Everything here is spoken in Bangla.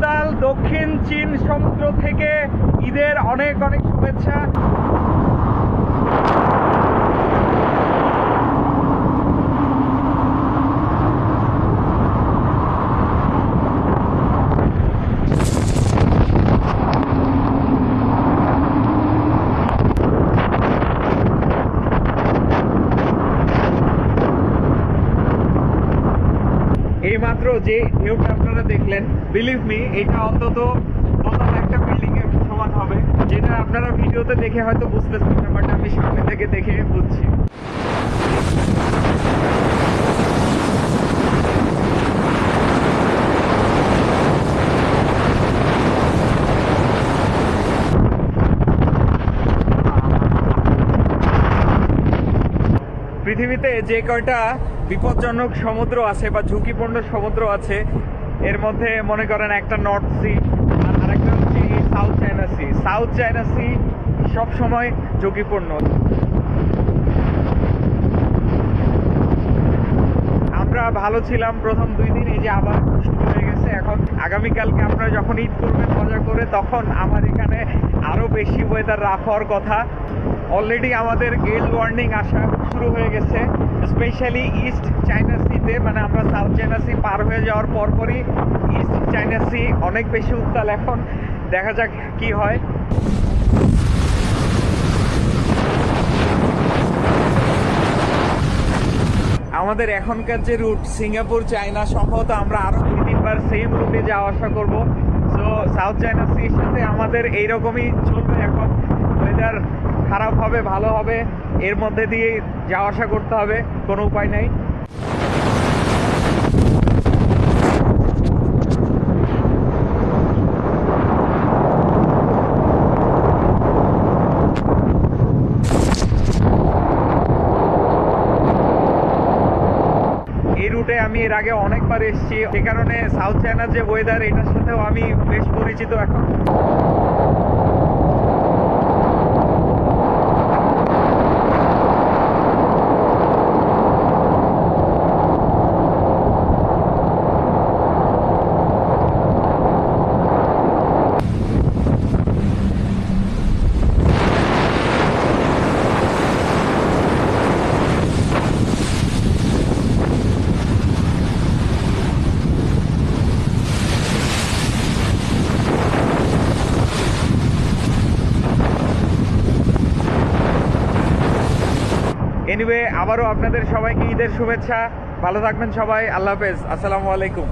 উত্তাল দক্ষিণ চীন সমুদ্র থেকে ঈদের অনেক অনেক শুভেচ্ছা। এইমাত্র যে ভিউটা আপনারা দেখলেন, বিলিভ মি, এটা অন্তত নতুন একটা বিল্ডিং এর সমান হবে, যেটা আপনারা ভিডিওতে দেখে হয়তো বুঝতেছেন না, বাট আমি সামনে থেকে দেখে বুঝছি। পৃথিবীতে যে কয়টা বিপজ্জনক সমুদ্র আছে বা ঝুঁকিপূর্ণ সমুদ্র আছে, এর মধ্যে মনে করেন একটা নর্থ সি আর আরেকটা হচ্ছে South China Sea. South China Sea সবসময় ঝুঁকিপূর্ণ। আমরা ভালো ছিলাম প্রথম 2 দিন, এই যে আবার শুরু হয়ে গেছে। এখন আগামীকালকে আপনারা যখন ঈদ করবেন মজা করে, তখন আমার এখানে আরো বেশি ওয়েদার রাফ হওয়ার কথা। অলরেডি আমাদের গেল ওয়ার্নিং আসা শুরু হয়ে গেছে, স্পেশালি ইস্ট চায়না সিতে। মানে আমরা সাউথ চায়না সি পার হয়ে যাওয়ার পরপরই ইস্ট চায়না সি অনেক বেশি উত্তাল। এখন দেখা যাক কি হয়। আমাদের এখনকার যে রুট সিঙ্গাপুর চায়না, সম্ভবত আমরা আরো 2-3 বার সেম রুটে যাওয়া আসা করবো। সো সাউথ চায়না সির সাথে আমাদের এইরকমই চলবে। এখন ওয়েদার খারাপ হবে ভালো হবে, এর মধ্যে দিয়ে যাওয়া আসা করতে হবে, কোনো উপায় নেই। এই রুটে আমি এর আগে অনেকবার এসেছি, সে কারণে সাউথ চায়নার যে ওয়েদার, এটার সাথেও আমি বেশ পরিচিত এখন। এনিওয়ে, আবারও আপনাদের সবাইকে ঈদের শুভেচ্ছা। ভালো থাকবেন সবাই। আল্লাহ হাফেজ। আসসালামু আলাইকুম।